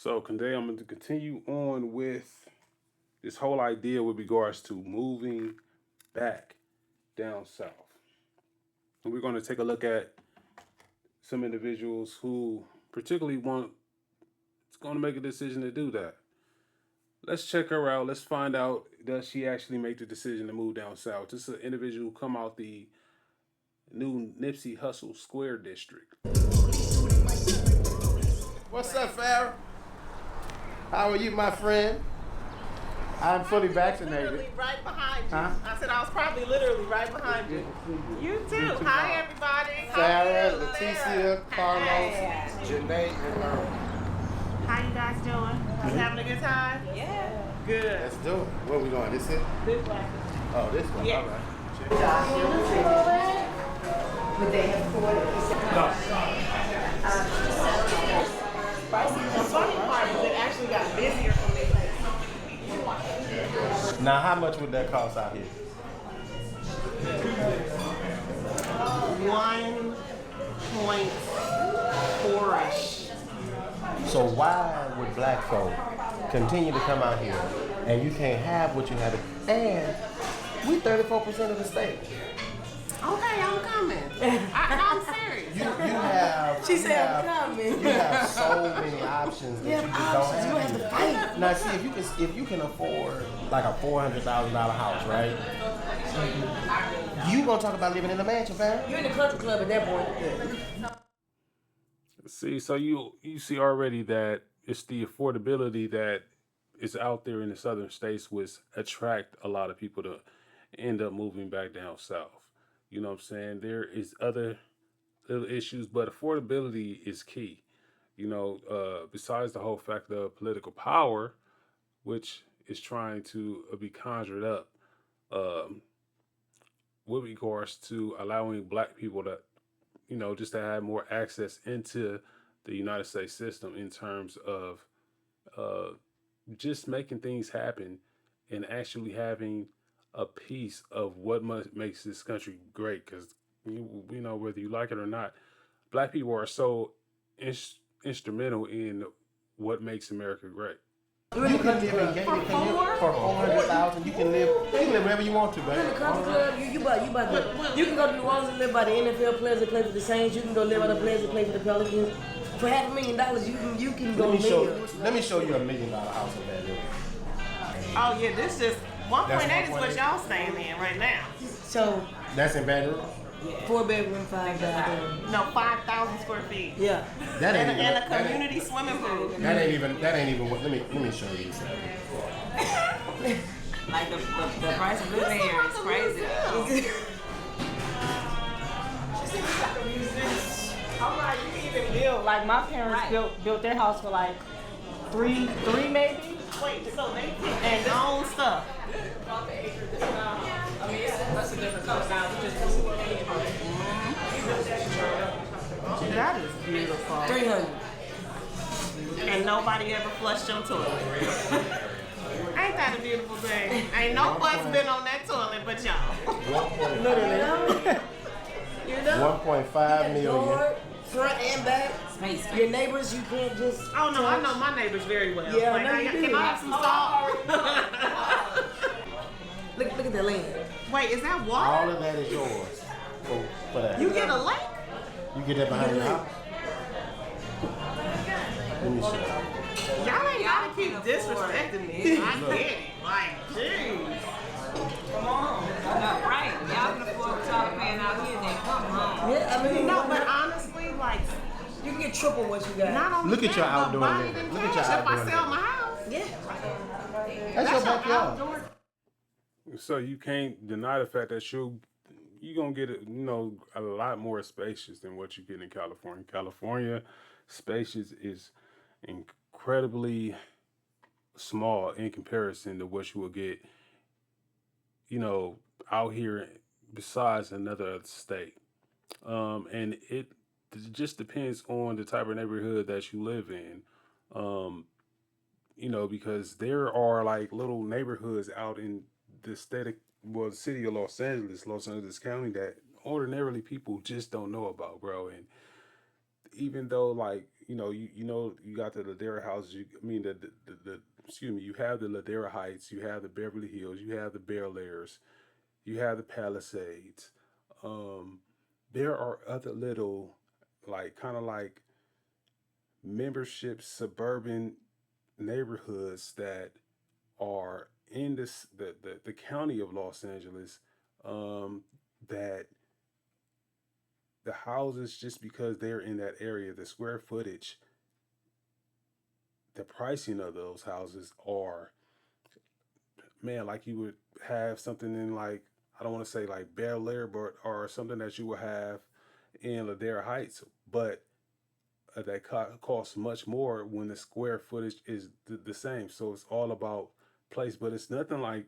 So today I'm going to continue on with this whole idea with regards to moving back down south. And we're going to take a look at some individuals who particularly want it's going to make a decision to do that. Let's check her out. Let's find out, does she actually make the decision to move down south? This is an individual who come out the new Nipsey Hussle Square district. What's up, Farrah? How are you, my friend? I'm fully vaccinated. Literally right behind you. Huh? I said I was probably literally right behind you. You too. Hi, everybody. Farrah, Leticia, Carlos, Janae, and Earl. How you guys doing? You having a good time? Yeah. Good. Let's do it. Where we going? This it? This way. Oh, this one. Yeah. All right. Would they have The funny part is it actually got busier for me. Now, how much would that cost out here? 1.4-ish. So why would black folk continue to come out here and you can't have what you have? And we 34% of the state. Okay, I'm coming. I'm serious. You have. She you said, have, I'm coming. You have so many options that you just don't have. You have to fight. Now, see, if you can afford like a $400,000 house, right? You gonna talk about living in a mansion, fam? You're in the country club at that point. See, so you see already that it's the affordability that is out there in the southern states which attract a lot of people to end up moving back down south. You know what I'm saying? There is other little issues, but affordability is key. You know, besides the whole fact of political power, which is trying to be conjured up with regards to allowing black people to, you know, just to have more access into the United States system in terms of just making things happen and actually having a piece of what makes this country great. Because you know, whether you like it or not, black people are so instrumental in what makes America great. You can live in Gator for 400,000. You can live wherever you want to, You're in the baby. country club. You can go to New Orleans and live by the NFL players that play for the Saints. You can go live by the players that play for the Pelicans. For $500,000, you can go live. Let me show you $1 million house in Baton Rouge. Oh yeah, this just 1.8 is what 1.8. y'all staying in right now. So, That's in Baton Rouge. 4-bedroom, 5-bathroom. No, 5,000 square feet. Yeah. That ain't even. And a community swimming pool. That ain't even. What? Let me show you something. Like the price of living here is crazy. I'm like, you can even build. Like my parents built their house for like three maybe. Wait, so they pick their own stuff. I mean, that's a different cost now. That is beautiful. 300. And nobody ever flushed your toilet. Ain't that a beautiful thing? Ain't no butts been on that toilet but y'all. Literally. You know? 1.5 million. Door, front and back. Space. Your neighbors, you can't just. Oh no, I know my neighbors very well. Yeah, like, I know you can do. I have some salt? Look at that land. Wait, is that water? All of that is yours. For that. You get a lake? You get that behind your house. Let me show you. Y'all ain't gotta keep disrespecting me. I get it. Like, jeez. Come on. Right. Y'all can afford what y'all paying out here, then come home. Yeah, I mean, No, but honestly, like, you can get triple what you got. not only Look at that, your but outdoor buy it living. in Look at cash your if I outdoor sell living. my house. Yeah. That's your backyard. outdoor. So you can't deny the fact that you're gonna get a lot more spacious than what you get in California. California spacious is incredibly small in comparison to what you will get, out here besides another state. And it just depends on the type of neighborhood that you live in. Because there are like little neighborhoods out in the city of Los Angeles County that ordinarily people just don't know about, bro. And even though like you got the Ladera houses. Excuse me. You have the Ladera Heights. You have the Beverly Hills. You have the Bel Airs. You have the Palisades. Um, there are other little, like kind of like membership suburban neighborhoods that are in the county of Los Angeles, um, that the houses, just because they're in that area, the square footage, the pricing of those houses are, man, like you would have something in, like, I don't want to say like Bel Air, but or something that you would have in Ladera Heights, but that costs much more when the square footage is the same. So it's all about place, but it's nothing like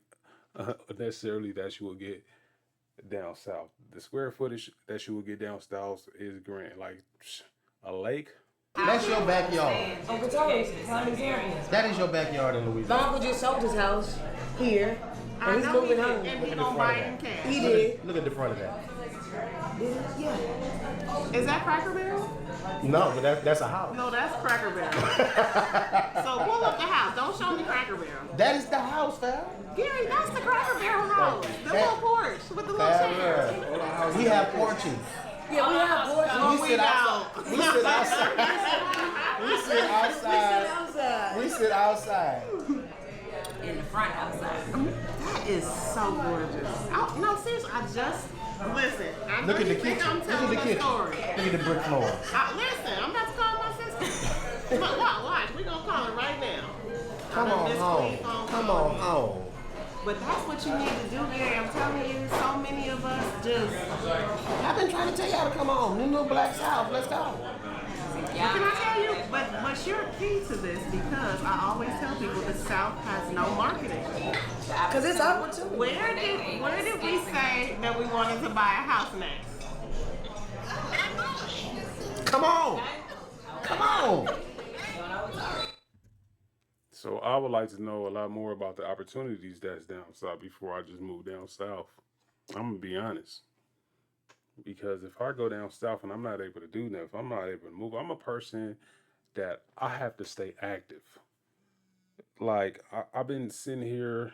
necessarily that you will get down south. The square footage that you will get down south is grand. Like a lake. That's your backyard. Uncle Thomas, prime example. That is your backyard in My Louisiana. uncle just sold his house here, I and he's know he moving did, home. and he gonna buy it in cash. He did. Look at the front of that. Yeah. Is that Cracker Barrel? No, but that's a house. No, that's Cracker Barrel. So pull up the house. Don't show me Cracker Barrel. That is the house, fam. Gary, that's the Cracker Barrel house. The little porch with the little chair. We have porches. Yeah, we have boys. No, We we sit outside. don't. We sit outside. We sit outside. outside. We sit outside. In the front outside. That is so gorgeous. No, seriously, I just listen. I know Look at you the think kitchen. I'm Look at telling the a kitchen. story. Look at the brick floor. Listen, I'm about to call my sister. But watch, we gonna call her right now. Come on home. Come on home. But that's what you need to do, Gary. I'm telling you, so many of us just. I've been trying to tell y'all to come on. New Little Black South. Let's go. What can I tell you? But you're key to this, because I always tell people the South has no marketing. Because it's opportunity. Where did we say that we wanted to buy a house next? Come on. Come on. So I would like to know a lot more about the opportunities that's down south before I just move down south. I'm gonna be honest, because if I go down south and I'm not able to do nothing, if I'm not able to move, I'm a person that I have to stay active. Like I've been sitting here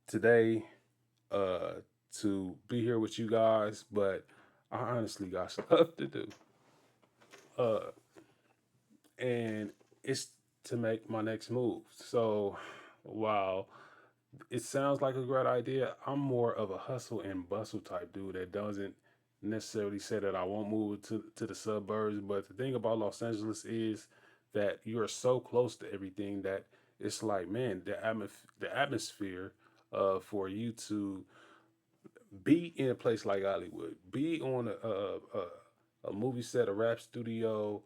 today to be here with you guys, but I honestly got stuff to do. And it's to make my next move. So while it sounds like a great idea, I'm more of a hustle and bustle type dude that doesn't necessarily say that I won't move to the suburbs. But the thing about Los Angeles is that you are so close to everything that it's like, man, the atmosphere for you to be in a place like Hollywood, be on a movie set, a rap studio,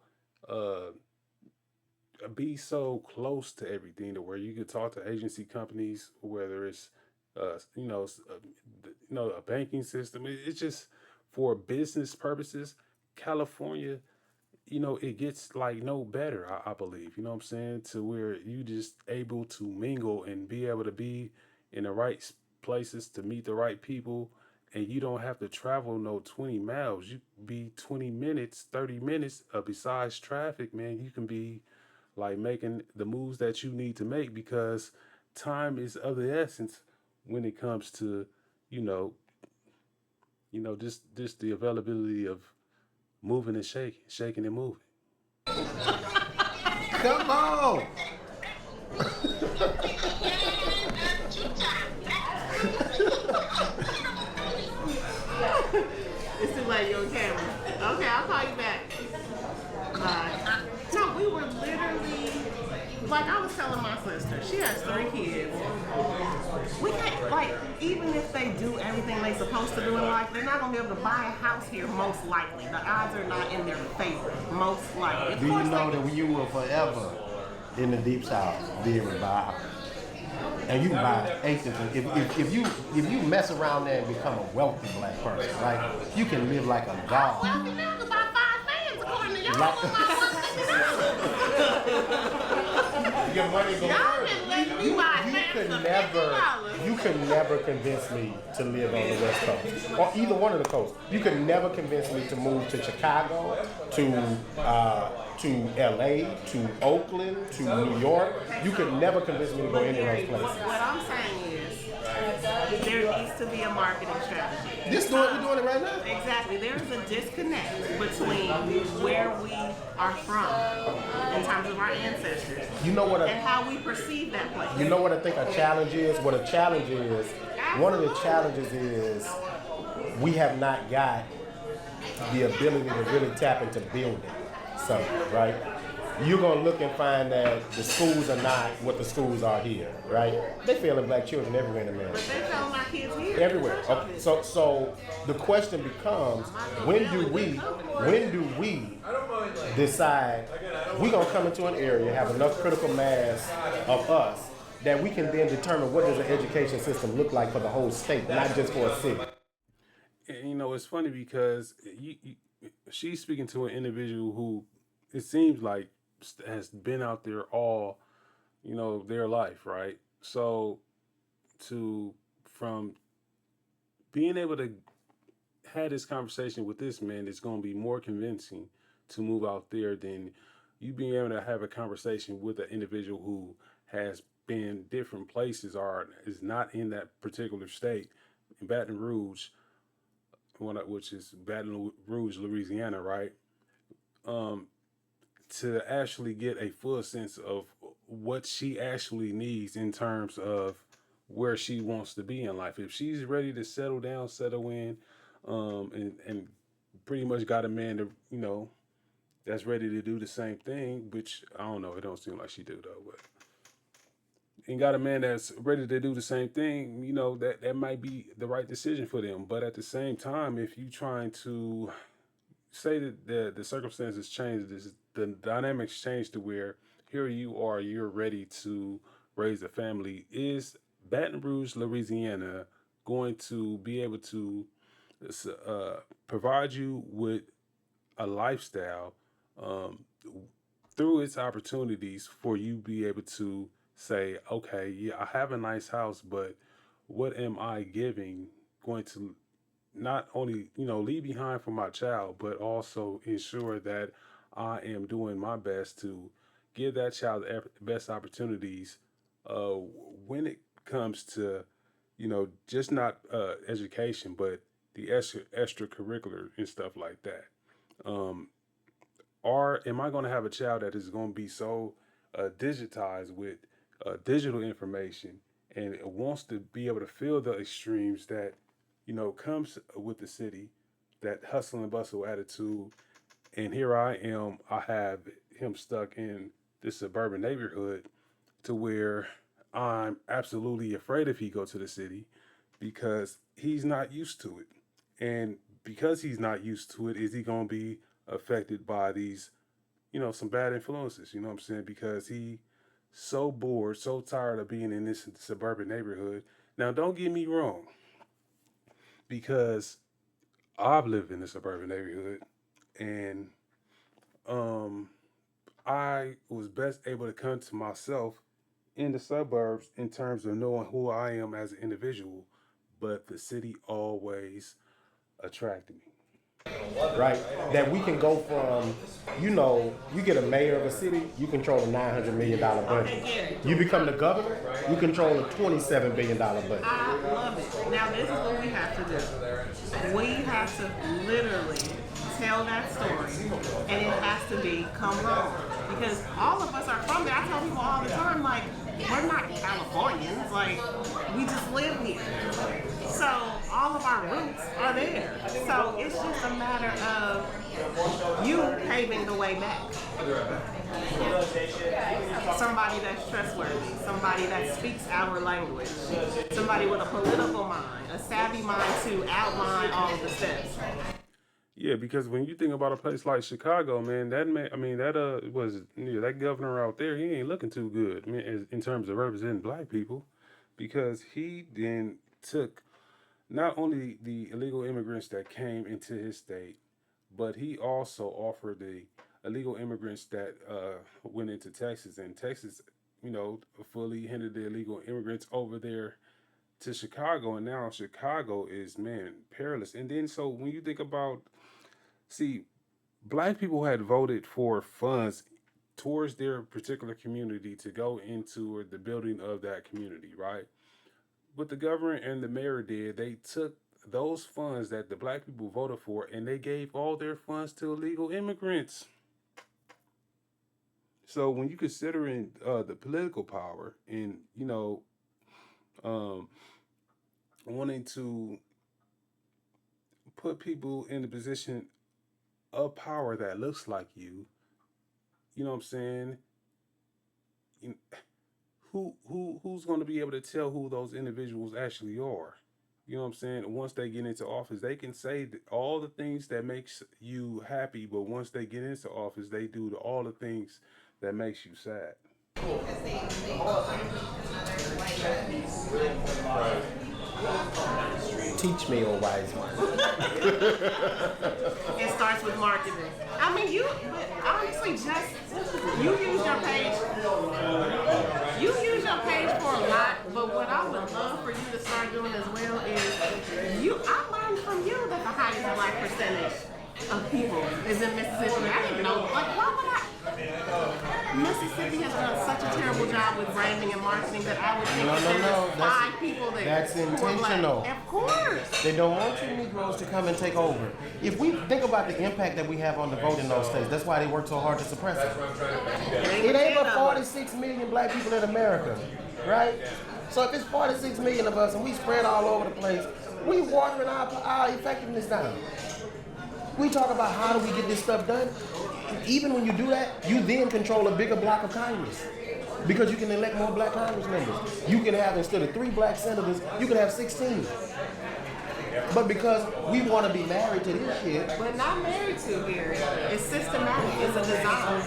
be so close to everything to where you could talk to agency companies, whether it's a banking system. It's just for business purposes. California, it gets like no better. I believe, you know what I'm saying, to where you just able to mingle and be able to be in the right places to meet the right people, and you don't have to travel no 20 miles. You be 20 minutes, 30 minutes. Besides traffic, man, you can be like making the moves that you need to make, because time is of the essence when it comes to, just the availability of moving and shaking and moving. Come on. It's too late, you're on camera. Okay, I'll call you back. Bye. No, we were literally, like I was telling my sister, she has 3 kids. We can't, like, even if they do everything they're supposed to do in life, they're not going to be able to buy a house here, most likely. The odds are not in their favor, most likely. Of Do you course know they- that you will forever in the deep south be able to buy a house? And you can buy acres. If you mess around there and become a wealthy black person, right? You can live like a god. Well, you know, about 5 fans, according to y'all. Like- Your money goes Y'all further. been letting me buy You pants could for never, $50. you could never convince me to live on the West Coast or either one of the coasts. You could never convince me to move to Chicago, to LA, to Oakland, to New York. You could never convince me to go any of those places. What I'm saying is, there needs to be a marketing strategy. We're doing it right now. Exactly. There is a disconnect between where we are from in terms of our ancestors You know what? and how we perceive that place. You know what I think a challenge is? What a challenge is, one of the challenges is we have not got the ability to really tap into building something, right? You're going to look and find that the schools are not what the schools are here, right? They failing black children everywhere in America. But they're telling my kids here. Everywhere. Okay. So the question becomes, when do we decide we're gonna come into an area, have enough critical mass of us that we can then determine what does an education system look like for the whole state, not just for a city. And, it's funny because she's speaking to an individual who it seems like has been out there all, their life, right? So to from being able to have this conversation with this man, it's going to be more convincing to move out there than you being able to have a conversation with an individual who has been different places or is not in that particular state. In Baton Rouge, which is Baton Rouge, Louisiana, right? To actually get a full sense of what she actually needs in terms of where she wants to be in life. If she's ready to settle down, settle in, and pretty much got a man to, that's ready to do the same thing, which I don't know, it don't seem like she do though, but and got a man that's ready to do the same thing, that might be the right decision for them. But at the same time, if you trying to say that the circumstances change, the dynamics change to where here you are, you're ready to raise a family. Is Baton Rouge, Louisiana, going to be able to provide you with a lifestyle um, through its opportunities for you be able to say, okay, yeah, I have a nice house, but what am I giving going to not only leave behind for my child, but also ensure that I am doing my best to give that child the best opportunities uh, when it comes to just not education, but the extracurricular and stuff like that. Um, or am I going to have a child that is going to be so digitized with digital information and it wants to be able to feel the extremes that comes with the city, that hustle and bustle attitude. And here I am, I have him stuck in this suburban neighborhood to where I'm absolutely afraid if he go to the city because he's not used to it. And because he's not used to it, is he going to be affected by these, some bad influences, you know what I'm saying? Because he so bored, so tired of being in this suburban neighborhood. Now, don't get me wrong, because I've lived in a suburban neighborhood and um, I was best able to come to myself in the suburbs in terms of knowing who I am as an individual, but the city always attracted me. Right? That we can go from, you get a mayor of a city, you control a $900 million budget. You become the governor, you control a $27 billion budget. I love it. Now this is what we have to do. We have to literally tell that story, and it has to be come home. Because all of us are from there. I tell people all the time, like, we're not Californians, like, we just live here. So all of our roots are there. So it's just a matter of you paving the way back. Somebody that's trustworthy, somebody that speaks our language, somebody with a political mind, a savvy mind to outline all of the steps. Yeah, because when you think about a place like Chicago, man, that man, I mean, that was that governor out there. He ain't looking too good, I mean, in terms of representing black people, because he then took not only the illegal immigrants that came into his state, but he also offered illegal immigrants that went into Texas, and Texas, fully handed the illegal immigrants over there to Chicago, and now Chicago is, man, perilous. And then so when you think about, see, black people had voted for funds towards their particular community to go into the building of that community, right? What the governor and the mayor did, they took those funds that the black people voted for and they gave all their funds to illegal immigrants. So when you considering the political power and um, wanting to put people in a position of power that looks like you know what I'm saying? Who's going to be able to tell who those individuals actually are? You know what I'm saying? Once they get into office, they can say all the things that makes you happy, but once they get into office, they do all the things that makes you sad. Teach me, O wise one. It starts with marketing. I mean, but honestly, just you use your page. You use your page for a lot, but what I would love for you to start doing as well is I learned from you that the highest black percentage of people is in Mississippi. I didn't know. Like, why would I? Mississippi has done such a terrible job with branding and marketing that I would think there's 5 people there. That's intentional. Of course. They don't want you Negroes to come and take over. If we think about the impact that we have on the vote in those states, that's why they work so hard to suppress it. It ain't but 46 million black people in America, right? So if it's 46 million of us and we spread all over the place, we watering our effectiveness down. We talk about how do we get this stuff done. Even when you do that, you then control a bigger block of Congress. Because you can elect more black Congress members. You can have, instead of 3 black senators, you can have 16. But because we want to be married to this shit. But not married to here. It's systematic. It's a design.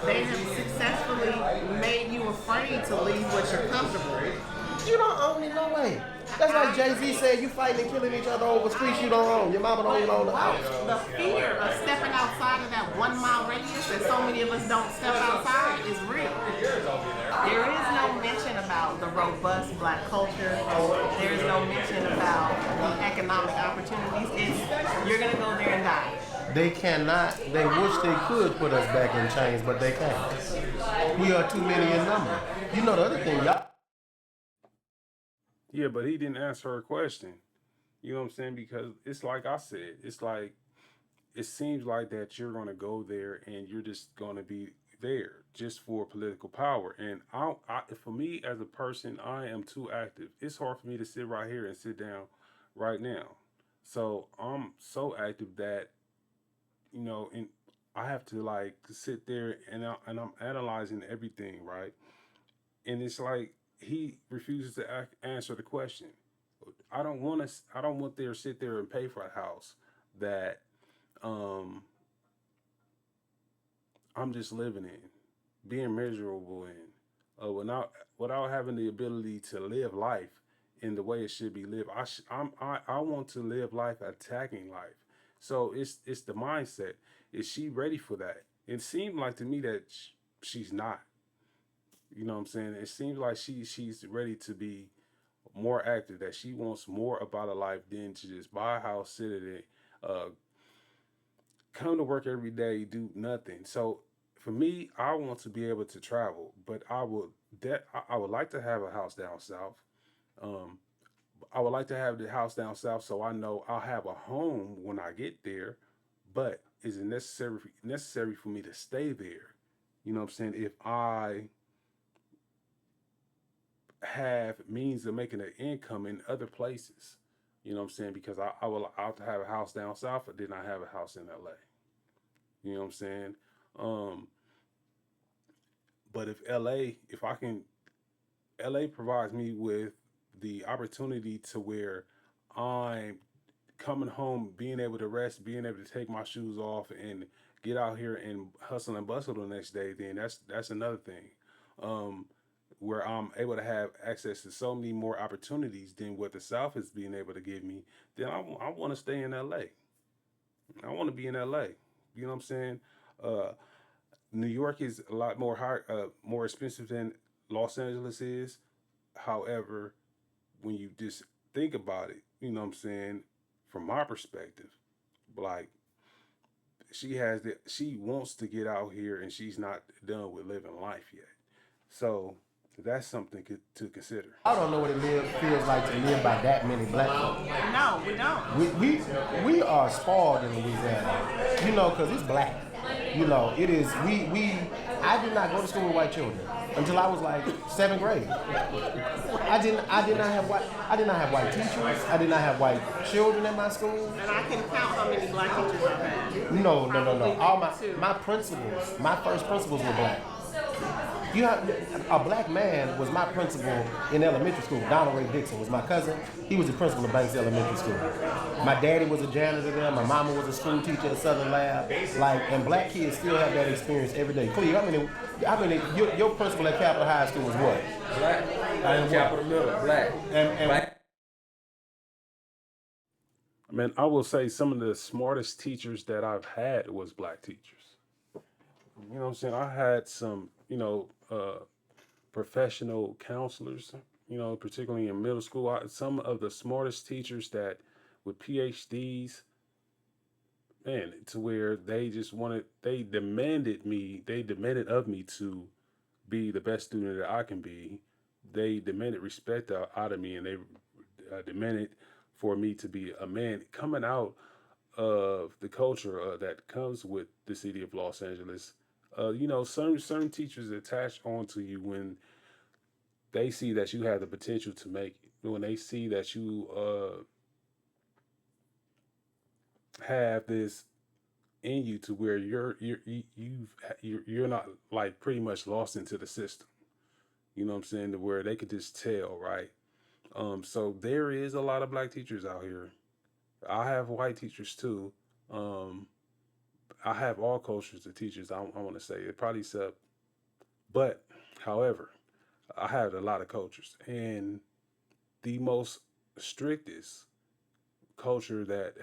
They have successfully made you afraid to leave what you're comfortable with. You don't own it, no way. That's like Jay-Z said, you fighting and killing each other over streets you don't own. Your mama don't even own the house. The fear of stepping outside of that 1 mile radius that so many of us don't step outside is real. There is no mention about the robust black culture. There is no mention about the economic opportunities. You're going to go there and die. They cannot, they wish they could put us back in chains, but they can't. We are too many in number. You know the other thing, y'all. Yeah, but he didn't answer her question. You know what I'm saying? Because it's like I said, it's like it seems like that you're going to go there and you're just going to be there just for political power. And for me as a person, I am too active. It's hard for me to sit right here and sit down right now. So I'm so active that and I have to like sit there and I'm analyzing everything, right? And it's like he refuses to answer the question. I don't want to. I don't want there sit there and pay for a house that um, I'm just living in, being miserable in, without having the ability to live life in the way it should be lived. I want to live life attacking life. So it's the mindset. Is she ready for that? It seemed like to me that she's not. You know what I'm saying? It seems like she's ready to be more active. That she wants more about her life than to just buy a house, sit in it, come to work every day, do nothing. So for me, I want to be able to travel, but I would like to have a house down south. Um, I would like to have the house down south so I know I'll have a home when I get there. But is it necessary for me to stay there? You know what I'm saying? If I have means of making an income in other places, you know what I'm saying? Because I'll have to have a house down south, but then I have a house in LA. You know what I'm saying? Um, but if I can, LA provides me with the opportunity to where I'm coming home, being able to rest, being able to take my shoes off and get out here and hustle and bustle the next day, then that's another thing. Um, where I'm able to have access to so many more opportunities than what the South is being able to give me, then I want to stay in LA. I want to be in LA. You know what I'm saying? Uh, New York is a lot more expensive than Los Angeles is. However, when you just think about it, you know what I'm saying, from my perspective, like she wants to get out here and she's not done with living life yet. So that's something to consider. I don't know what feels like to live by that many black folk. No, we don't. We are spoiled in Louisiana, you know, because it's black. You know, it is. I did not go to school with white children until I was like 7th grade. I did not have white teachers. I did not have white children at my school. And I can count how many black teachers I've had. No. Probably All maybe two. my principals, my first principals were black. You have, a black man was my principal in elementary school. Donald Ray Dixon was my cousin. He was the principal of Banks Elementary School. My daddy was a janitor there. My mama was a school teacher at Southern Lab. Like, and black kids still have that experience every day. Cleve, I mean, your principal at Capitol High School was what? Black. Capitol Middle. Black. And Black. I mean, I will say some of the smartest teachers that I've had was black teachers. You know what I'm saying? I had some, professional counselors, particularly in middle school. Some of the smartest teachers that with PhDs, man, to where they demanded of me to be the best student that I can be. They demanded respect out of me, and they demanded for me to be a man coming out of the culture that comes with the city of Los Angeles. Certain teachers attach onto you when they see that you have the potential to make it. When they see that you have this in you to where you're not like pretty much lost into the system. You know what I'm saying? To where they could just tell, right? So there is a lot of black teachers out here. I have white teachers too. I have all cultures of teachers. I want to say it probably except, but however, I have a lot of cultures, and the most strictest culture that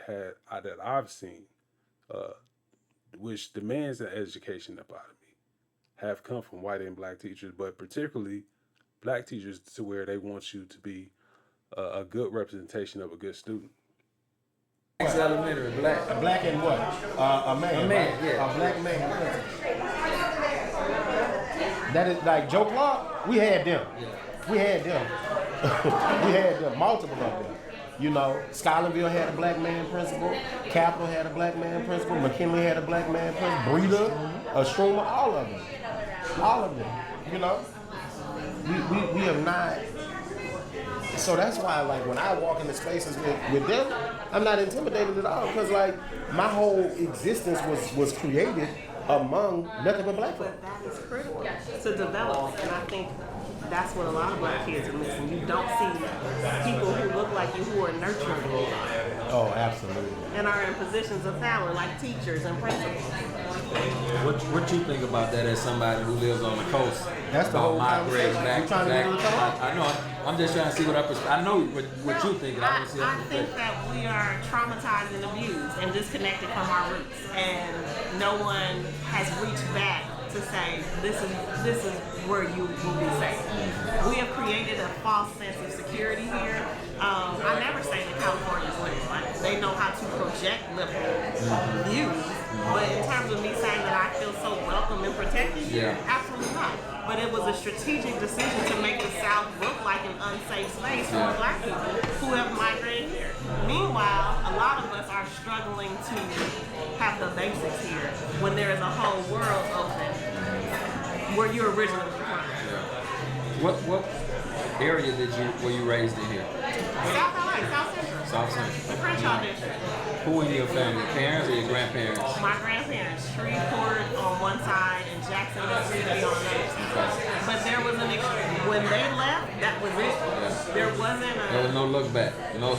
I've seen, which demands an education up out of me, have come from white and black teachers, but particularly black teachers, to where they want you to be a good representation of a good student. Elementary, black. a black and what? A man. A man, right? yeah. A black man. That is like Joe Clark. We had them. We had them. We had them. Multiple of them. You know, Scholarville had a black man principal. Capitol had a black man principal. McKinley had a black man principal. Breeder, Struma, all of them. All of them. You know, we have not. So that's why, like, when I walk into spaces with them, I'm not intimidated at all, because like my whole existence was created among nothing but black folk. But that is critical to develop, and I think that's what a lot of black kids are missing. You don't see people who look like you who are nurturing you Oh, absolutely. and are in positions of power, like teachers and principals. What you think about that as somebody who lives on the coast? That's the About whole migrating conversation. You trying to get to the top? I know. I'm just trying to see I know what you think. I want to see I what you think that we are traumatized and abused and disconnected from our roots, and no one has reached back to say this is where you will be safe. We have created a false sense of security here. I never say that California is winning. Like, they know how to project liberal views, but in terms of me saying that I feel so welcome and protected here, absolutely not. But it was a strategic decision to make the South look like an unsafe space for black people who have migrated here. Meanwhile, a lot of us are struggling to have the basics here when there is a whole world open where you originally were from. What area were you raised in here? South LA, South Central. South Central. The Crenshaw district. Who in your family? Parents or your grandparents? My grandparents, Shreveport on one side and Jackson, Mississippi on the other side. But there was an when they left, that was it. There wasn't There was no look back. No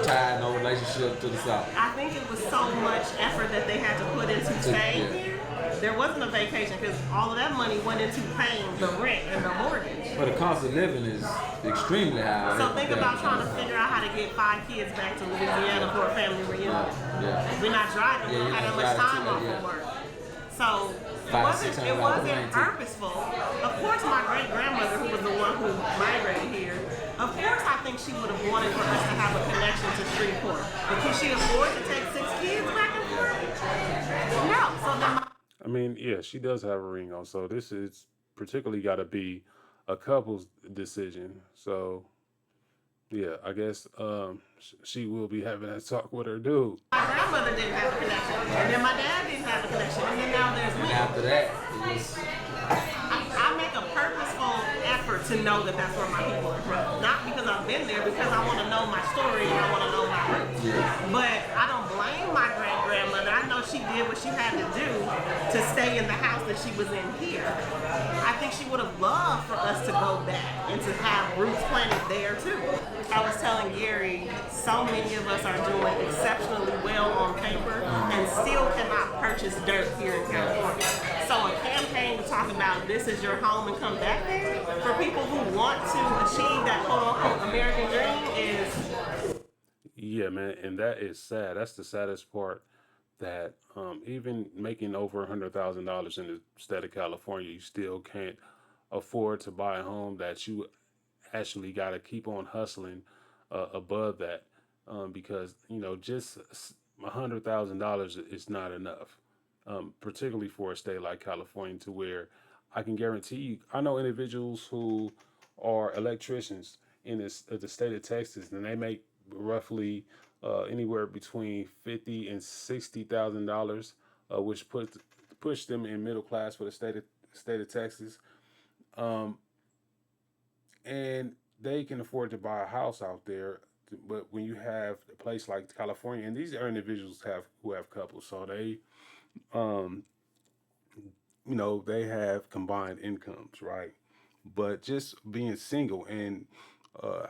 tie, no relationship to the South. I think it was so much effort that they had to put into staying here. There wasn't a vacation because all of that money went into paying the rent and the mortgage. But the cost of living is extremely high. So think about trying to figure out how to get 5 kids back to Louisiana for a family reunion. Yeah. We're not driving. We don't you're have that not much driving time too off late, from work. So it wasn't purposeful. Of course, my great grandmother, who was the one who migrated here, of course, I think she would have wanted for us to have a connection to Shreveport. But could she afford to take 6 kids back and forth? No. So then I mean, yeah, she does have a ring on, so this is particularly got to be a couple's decision. So yeah, I guess she will be having that talk with her dude. my grandmother didn't have a connection, and then my dad didn't have a connection, and then now there's me. And after that, it was I make a purposeful effort to know that that's where my people are from. Not because I've been there, because I want to know my story and I want to know my roots. But I don't blame my great-grandmother. I know she did what she had to do to stay in the house that she was in here. I think she would have loved for us to go back and to have roots planted there too. I was telling Gary, so many of us are doing exceptionally well on paper and still cannot purchase dirt here in California. So a campaign to talk about this is your home and come back there for people who want to achieve that quote-unquote American dream is... Yeah, man, and that is sad. That's the saddest part. That even making over $100,000 in the state of California, you still can't afford to buy a home. That you actually got to keep on hustling above that, because just $100,000 is not enough, particularly for a state like California, to where I can guarantee you. I know individuals who are electricians in the state of Texas, and they make roughly anywhere between $50,000 and $60,000, which push them in middle class for the state of Texas, and they can afford to buy a house out there. But when you have a place like California, and these are individuals who have couples, so they they have combined incomes, right? But just being single and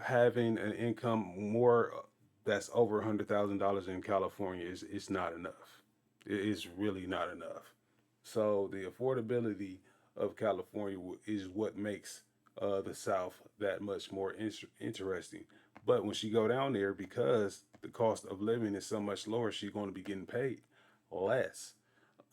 having an income more that's over $100,000 in California is not enough. It is really not enough. So the affordability of California is what makes the South that much more interesting. But when she go down there, because the cost of living is so much lower, she's going to be getting paid less.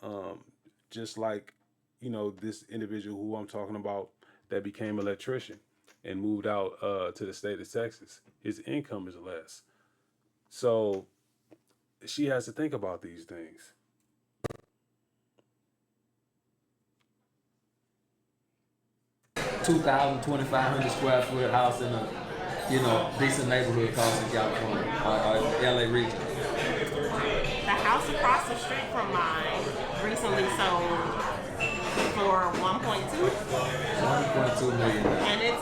Um, just like this individual who I'm talking about that became an electrician and moved out to the state of Texas, his income is less. So she has to think about these things. 2,000, 2,500 square foot house in a decent neighborhood cost in California or LA region. The house across the street from mine recently sold for 1.2. 1.2 million. And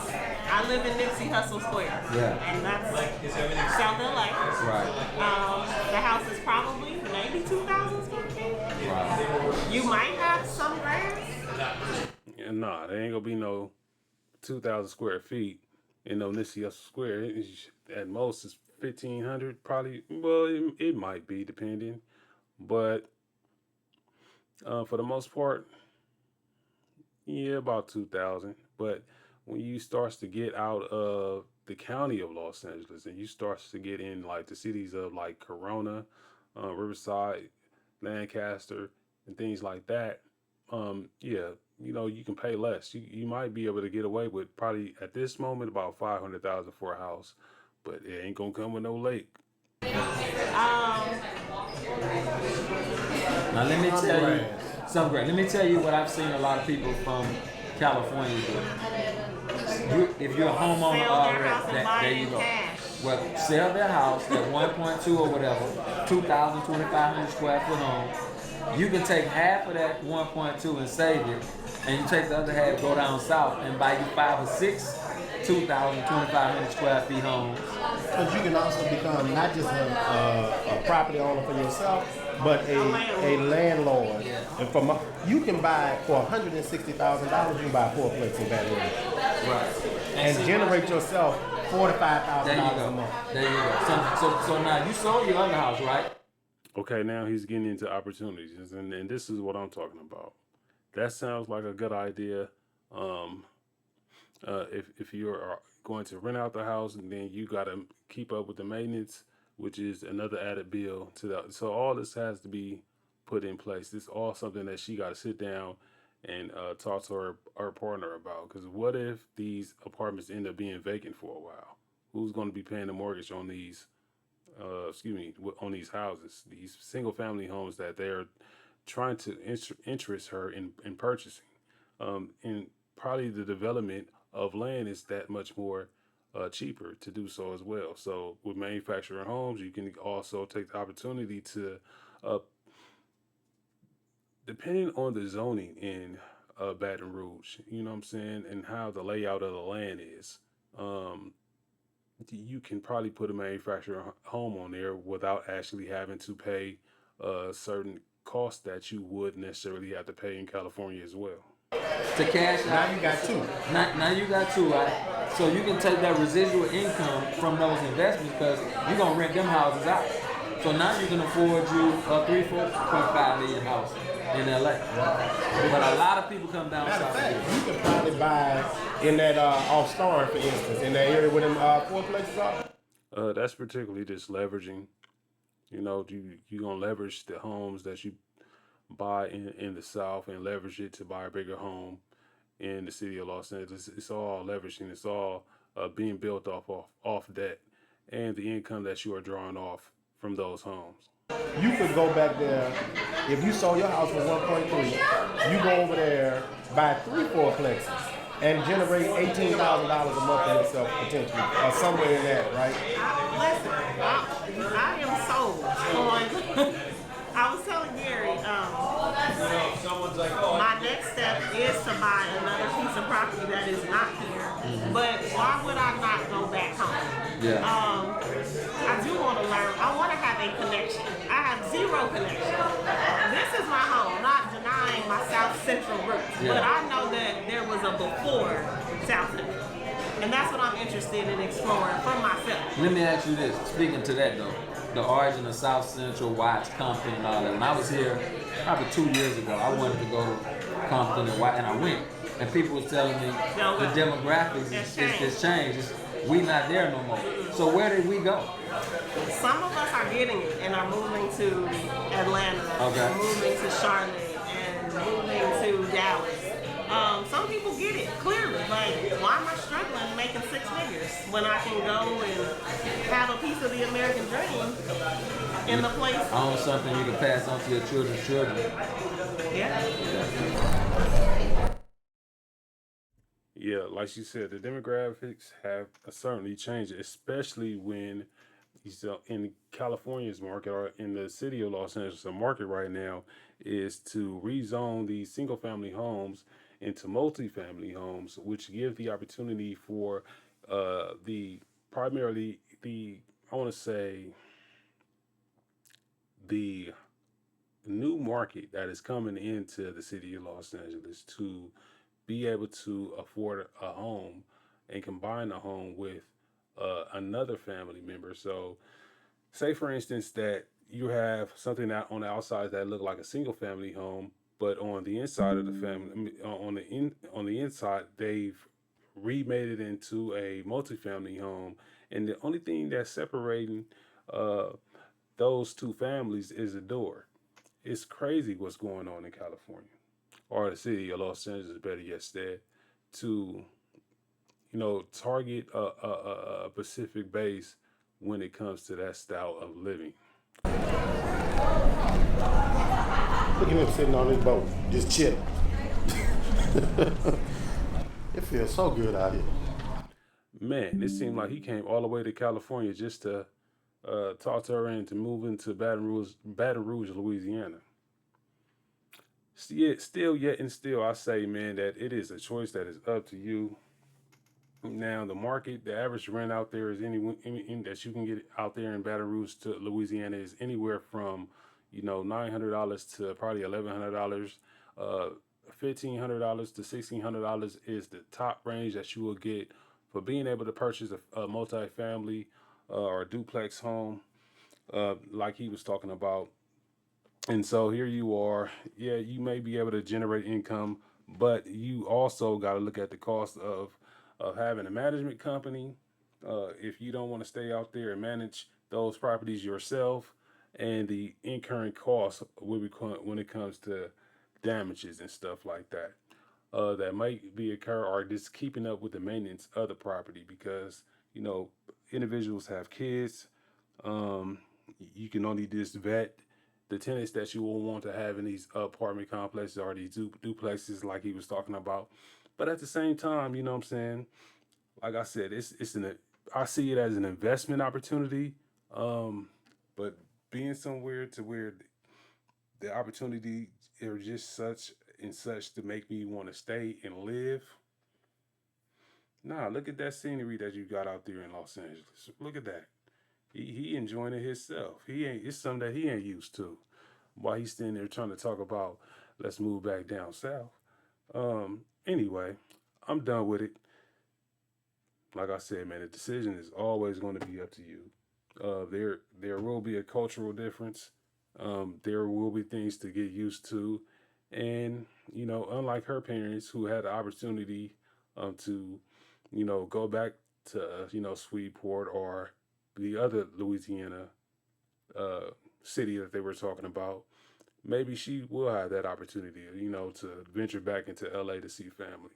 I live in Nipsey Hussle Square. Yeah. And that's South LA. Right. The house is probably maybe 2,000 square feet. Right. You might have some grass. Yeah, nah, there ain't gonna be no 2,000 square feet in no Nipsey Hussle Square. At most, it's 1,500 probably. Well, it might be depending, but for the most part, yeah, about 2,000. But when you starts to get out of the county of Los Angeles and you starts to get in like the cities of like Corona, Riverside, Lancaster, and things like that, yeah, you can pay less. You might be able to get away with probably at this moment about 500,000 for a house, but it ain't gonna come with no lake. Now let me tell you something great. Let me tell you what I've seen a lot of people from California do. If you're a homeowner already, there you go. Well, sell their house at 1.2 or whatever, 2,000, 2,500 square foot home. You can take half of that 1.2 and save it, and you take the other half, go down south and buy you 5 or 6 2,000, 2,500 square feet homes. Because you can also become not just a property owner for yourself, but a landlord. Yeah. And you can buy for $160,000. You can buy 4 places in Baton Rouge. Right. And generate yourself $45,000 a month. There you go. So now you sold your other house, right? Okay, now he's getting into opportunities, and this is what I'm talking about. That sounds like a good idea. If you're going to rent out the house, and then you got to keep up with the maintenance, which is another added bill to that. So all this has to be put in place. This is all something that she got to sit down and talk to her partner about. Because what if these apartments end up being vacant for a while? Who's going to be paying the mortgage on these? On these houses, these single family homes that they're trying to interest her in purchasing. And probably the development of land is that much more cheaper to do so as well. So with manufactured homes, you can also take the opportunity to, uh, depending on the zoning in Baton Rouge, you know what I'm saying, and how the layout of the land is. Um, you can probably put a manufactured home on there without actually having to pay certain costs that you would necessarily have to pay in California as well. To cash Now out. you got two. Now you got two, right? So you can take that residual income from those investments because you're gonna rent them houses out. So now you can afford you a 3.5 million house in LA. But a lot of people come down Matter of south. fact, you can probably buy in that off Storm, for instance, in that area where them four places are. That's particularly just leveraging. You know, you gonna leverage the homes that you buy in the South and leverage it to buy a bigger home in the city of Los Angeles. It's all leveraging. It's all being built off debt and the income that you are drawing off from those homes. You could go back there, if you sold your house for 1.3, you go over there, buy 3 fourplexes, and generate $18,000 a month for yourself potentially, or somewhere in that, right? Listen, I am sold on. I was telling Gary, my next step is to buy another piece of property that is not here. But why would I not go back home? Yeah. I do want to learn. I want to have a connection. I have zero connection. This is my home, not denying my South Central roots. Yeah. But I know that there was a before South Central. And that's what I'm interested in exploring for myself. Let me ask you this. Speaking to that though, the origin of South Central, why it's Compton and all that. When I was here probably 2 years ago, I wanted to go to Compton and I went. And people was telling me the demographics is changed. We not there no more. So where did we go? Some of us are getting it and are moving to Atlanta, and moving to Charlotte, and moving to Dallas. Some people get it clearly. Like, why am I struggling making 6 figures when I can go and have a piece of the American dream in the place? Own something you can pass on to your children's children. Yeah. Yeah, like you said, the demographics have certainly changed, especially when in California's market or in the city of Los Angeles. The market right now is to rezone these single family homes into multifamily homes, which give the opportunity for the primarily the I want to say the new market that is coming into the city of Los Angeles to be able to afford a home and combine a home with another family member. So, say for instance that you have something out on the outside that look like a single family home, but on the inside of the family, on the inside, they've remade it into a multifamily home, and the only thing that's separating uh, those two families is a door. It's crazy what's going on in California or the city of Los Angeles, better yet said, to target a Pacific base when it comes to that style of living. Look at him sitting on his boat, just chilling. It feels so good out here. Man, it seemed like he came all the way to California just to talk to her into moving to Baton Rouge, Louisiana. Still, I say, man, that it is a choice that is up to you. Now, the average rent out there is any that you can get out there in Baton Rouge to Louisiana is anywhere from, $900 to probably $1,100. $1,500 to $1,600 is the top range that you will get for being able to purchase a multifamily or a duplex home, like he was talking about. And so here you are. Yeah, you may be able to generate income, but you also got to look at the cost of having a management company. If you don't want to stay out there and manage those properties yourself, and the incurring costs when it comes to damages and stuff like that. That might be occur or just keeping up with the maintenance of the property because you know individuals have kids. Um, you can only just vet the tenants that you will want to have in these apartment complexes or these duplexes like he was talking about. But at the same time, you know what I'm saying? Like I said, it's an I see it as an investment opportunity. Um, but being somewhere to where the opportunity are just such and such to make me want to stay and live. Nah, look at that scenery that you got out there in Los Angeles. Look at that. He enjoying it himself. He ain't. It's something that he ain't used to. While he's standing there trying to talk about let's move back down south. Anyway, I'm done with it. Like I said, man, the decision is always going to be up to you. There will be a cultural difference. There will be things to get used to, and you know, unlike her parents who had the opportunity to, you know, go back to you know Sweetport or the other Louisiana uh, city that they were talking about, maybe she will have that opportunity, you know, to venture back into LA to see family.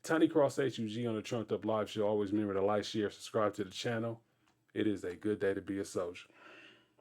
Tiny Cross-H.U.G on the Trumped Up Live Show. Always remember to like, share, subscribe to the channel. It is a good day to be a soldier.